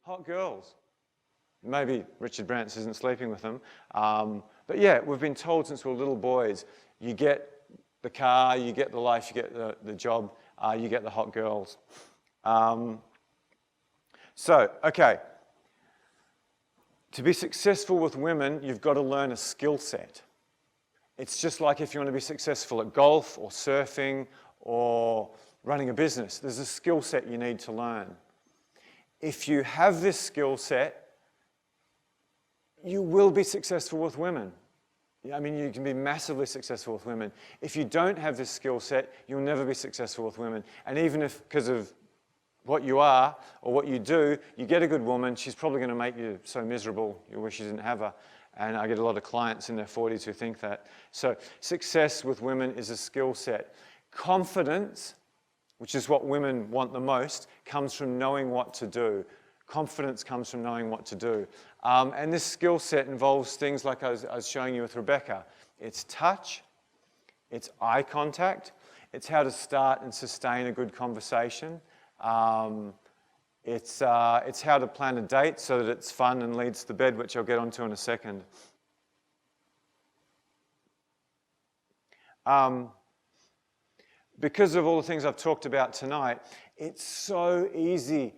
Hot girls. Maybe Richard Branson isn't sleeping with them. But yeah, we've been told since we were little boys, you get the car, you get the life, you get the job, you get the hot girls. Okay. To be successful with women, you've got to learn a skill set. It's just like if you want to be successful at golf or surfing or running a business. There's a skill set you need to learn. If you have this skill set, you will be successful with women. I mean, you can be massively successful with women. If you don't have this skill set, you'll never be successful with women. And even if, because of what you are or what you do, you get a good woman, she's probably going to make you so miserable you wish you didn't have her. And I get a lot of clients in their 40s who think that. So success with women is a skill set. Confidence, which is what women want the most, comes from knowing what to do. Confidence comes from knowing what to do. And this skill set involves things like I was showing you with Rebecca. It's touch, it's eye contact, it's how to start and sustain a good conversation. It's how to plan a date so that it's fun and leads to bed, which I'll get onto in a second. Because of all the things I've talked about tonight, it's so easy,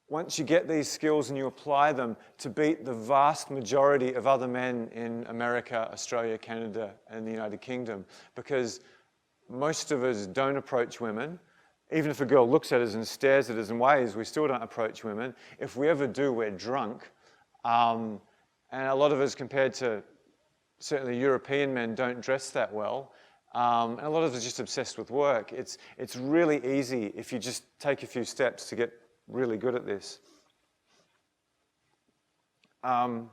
once you get these skills and you apply them, to beat the vast majority of other men in America, Australia, Canada, and the United Kingdom. Because most of us don't approach women. Even if a girl looks at us and stares at us in ways, we still don't approach women. If we ever do, we're drunk. And a lot of us, compared to certainly European men, don't dress that well. And a lot of us are just obsessed with work. It's really easy if you just take a few steps to get really good at this. Point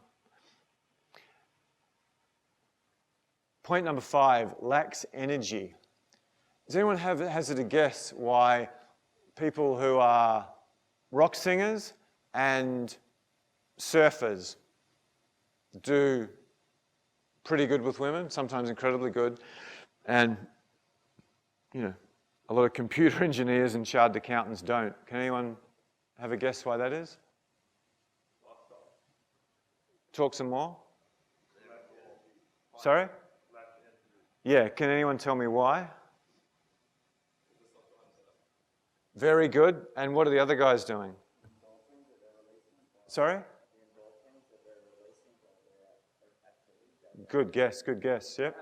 number 5, lacks energy. Does anyone hazard a guess why people who are rock singers and surfers do pretty good with women, sometimes incredibly good, and a lot of computer engineers and chartered accountants don't? Can anyone have a guess why that is? Talk some more. Sorry? Yeah, can anyone tell me why? Very good. And what are the other guys doing? Sorry? Good guess, good guess. Yep.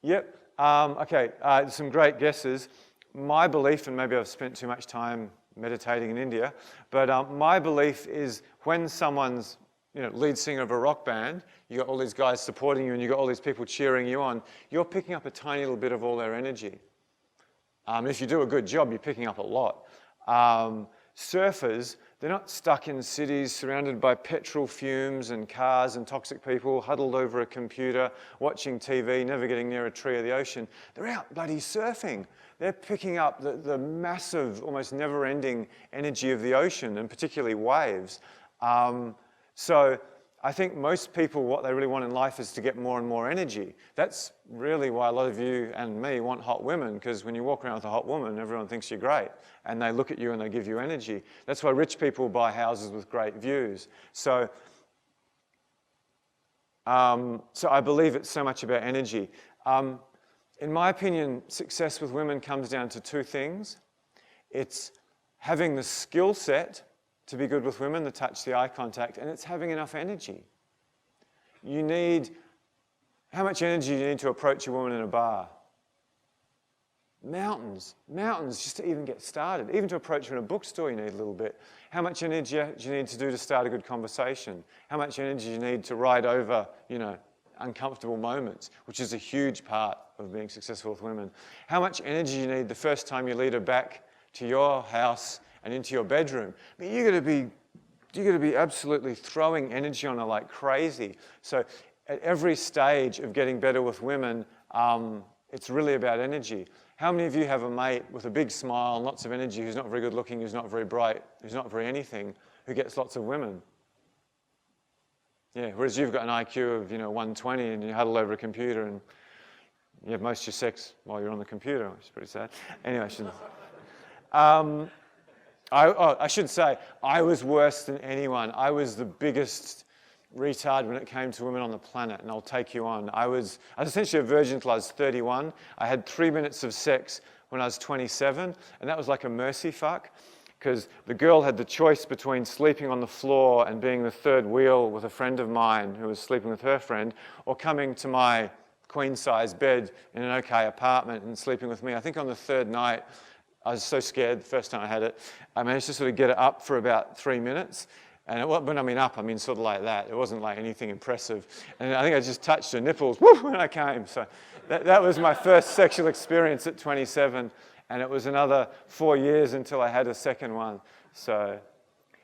Yep. Okay, some great guesses. My belief, and maybe I've spent too much time meditating in India, but my belief is when someone's lead singer of a rock band, you got all these guys supporting you and you got all these people cheering you on, you're picking up a tiny little bit of all their energy. If you do a good job, you're picking up a lot. Surfers, they're not stuck in cities surrounded by petrol fumes and cars and toxic people, huddled over a computer, watching TV, never getting near a tree or the ocean. They're out bloody surfing. They're picking up the massive, almost never-ending energy of the ocean, and particularly waves. So I think most people, what they really want in life is to get more and more energy. That's really why a lot of you and me want hot women, because when you walk around with a hot woman, everyone thinks you're great, and they look at you and they give you energy. That's why rich people buy houses with great views. So I believe it's so much about energy. In my opinion, success with women comes down to 2 things. It's having the skill set to be good with women, the touch, the eye contact, and it's having enough energy. How much energy do you need to approach a woman in a bar? Mountains just to even get started. Even to approach her in a bookstore, you need a little bit. How much energy do you need to do to start a good conversation? How much energy do you need to ride over, uncomfortable moments, which is a huge part of being successful with women? How much energy do you need the first time you lead her back to your house and into your bedroom? I mean, you're going to be absolutely throwing energy on her like crazy. So at every stage of getting better with women, it's really about energy. How many of you have a mate with a big smile and lots of energy who's not very good looking, who's not very bright, who's not very anything, who gets lots of women? Yeah, whereas you've got an IQ of 120 and you huddle over a computer and you have most of your sex while you're on the computer, which is pretty sad. Anyway, I should say, I was worse than anyone. I was the biggest retard when it came to women on the planet, and I'll take you on. I was essentially a virgin until I was 31. I had 3 minutes of sex when I was 27, and that was like a mercy fuck, because the girl had the choice between sleeping on the floor and being the third wheel with a friend of mine who was sleeping with her friend, or coming to my queen-size bed in an okay apartment and sleeping with me. I think on the third night, I was so scared the first time I had it, I managed to sort of get it up for about 3 minutes. And when I mean up, I mean sort of like that. It wasn't like anything impressive. And I think I just touched her nipples woo, when I came. So that was my first sexual experience at 27. And it was another 4 years until I had a second one. So,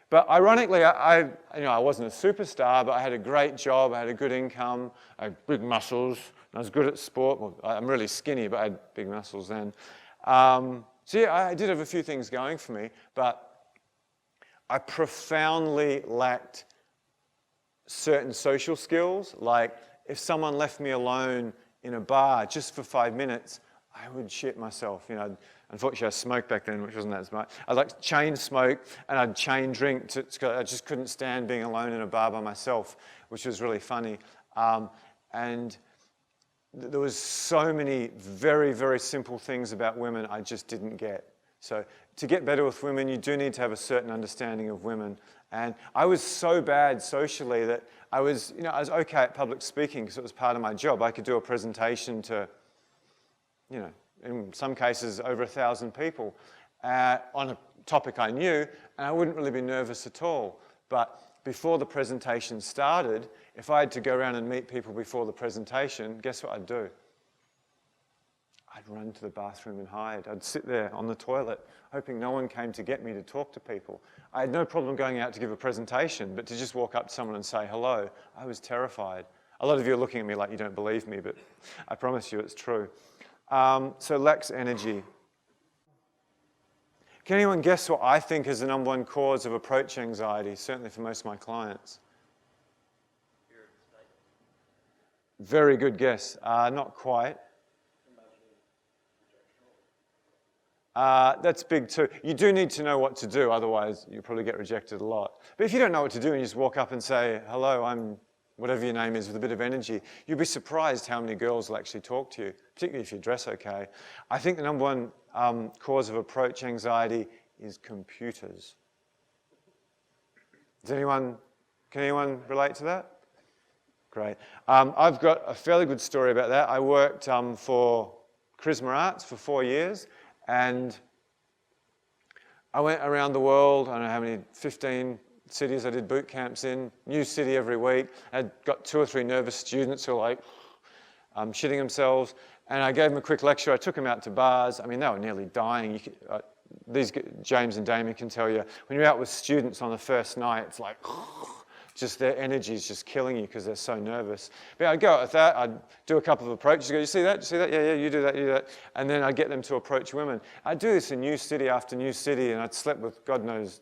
but ironically, I wasn't a superstar, but I had a great job. I had a good income. I had big muscles. I was good at sport. Well, I'm really skinny, but I had big muscles then. So yeah, I did have a few things going for me, but I profoundly lacked certain social skills. Like if someone left me alone in a bar just for 5 minutes, I would shit myself. Unfortunately, I smoked back then, which wasn't that smart. I'd like chain smoke and I'd chain drink. I just couldn't stand being alone in a bar by myself, which was really funny. And there was so many very, very simple things about women I just didn't get. So to get better with women, you do need to have a certain understanding of women. And I was so bad socially that I was okay at public speaking because it was part of my job. I could do a presentation to, in some cases over 1,000 people on a topic I knew, and I wouldn't really be nervous at all. But before the presentation started, if I had to go around and meet people before the presentation, guess what I'd do? I'd run to the bathroom and hide. I'd sit there on the toilet, hoping no one came to get me to talk to people. I had no problem going out to give a presentation, but to just walk up to someone and say hello, I was terrified. A lot of you are looking at me like you don't believe me, but I promise you it's true. So lacks energy. Can anyone guess what I think is the number one cause of approach anxiety, certainly for most of my clients? Very good guess. Not quite. That's big too. You do need to know what to do, otherwise you'll probably get rejected a lot. But if you don't know what to do and you just walk up and say, hello, I'm whatever your name is, with a bit of energy, you'll be surprised how many girls will actually talk to you, particularly if you dress okay. I think the number one cause of approach anxiety is computers. Can anyone relate to that? Great. I've got a fairly good story about that. I worked for Charisma Arts for 4 years, and I went around the world. I don't know how many, 15 cities I did boot camps in, new city every week. I got 2 or 3 nervous students who were like shitting themselves, and I gave them a quick lecture. I took them out to bars. I mean, they were nearly dying. James and Damien can tell you, when you're out with students on the first night, it's like, just their energy is just killing you because they're so nervous. But I'd go out with that. I'd do a couple of approaches. Go, you see that? You see that? Yeah, you do that, you do that. And then I'd get them to approach women. I'd do this in new city after new city, and I'd slept with God knows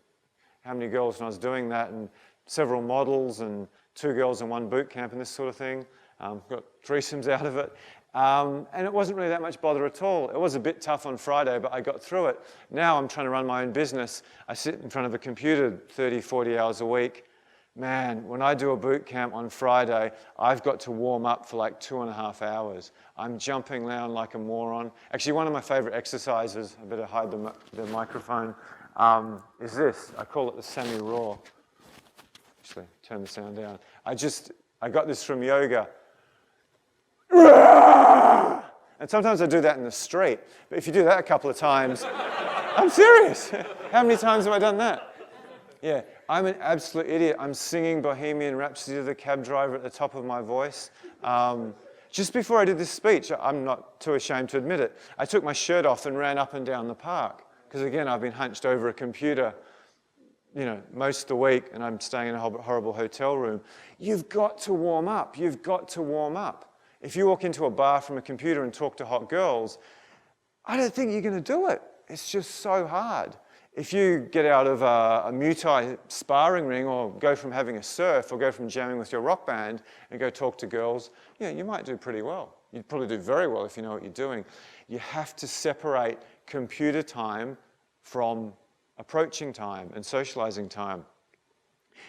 how many girls when I was doing that, and several models, and 2 girls in 1 boot camp and this sort of thing. Got threesomes out of it. And it wasn't really that much bother at all. It was a bit tough on Friday, but I got through it. Now I'm trying to run my own business. I sit in front of a computer 30, 40 hours a week. Man, when I do a boot camp on Friday, I've got to warm up for like 2.5 hours. I'm jumping around like a moron. Actually, one of my favorite exercises, I better hide the microphone, is this. I call it the semi-raw. Actually, turn the sound down. I got this from yoga. And sometimes I do that in the street. But if you do that a couple of times, I'm serious. How many times have I done that? Yeah, I'm an absolute idiot. I'm singing Bohemian Rhapsody to the cab driver at the top of my voice. Just before I did this speech, I'm not too ashamed to admit it, I took my shirt off and ran up and down the park. Because again, I've been hunched over a computer, most of the week, and I'm staying in a horrible hotel room. You've got to warm up. You've got to warm up. If you walk into a bar from a computer and talk to hot girls, I don't think you're going to do it. It's just so hard. If you get out of a Muay Thai sparring ring, or go from having a surf, or go from jamming with your rock band and go talk to girls, you might do pretty well. You'd probably do very well if you know what you're doing. You have to separate computer time from approaching time and socializing time.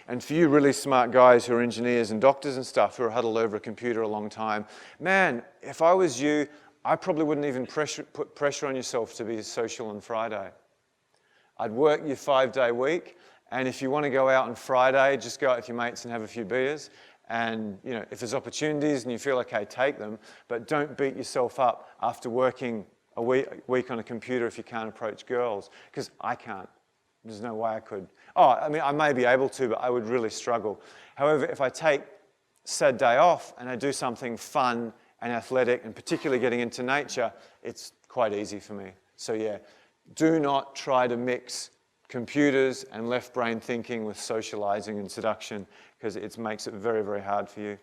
And for you really smart guys who are engineers and doctors and stuff who are huddled over a computer a long time, man, if I was you, I probably wouldn't even put pressure on yourself to be social on Friday. I'd work your 5-day week, and if you want to go out on Friday, just go out with your mates and have a few beers. And if there's opportunities and you feel okay, take them, but don't beat yourself up after working a week on a computer if you can't approach girls, because I can't. There's no way I could. Oh, I mean, I may be able to, but I would really struggle. However, if I take said day off and I do something fun and athletic, and particularly getting into nature, it's quite easy for me. So yeah, do not try to mix computers and left brain thinking with socializing and seduction, because it makes it very, very hard for you.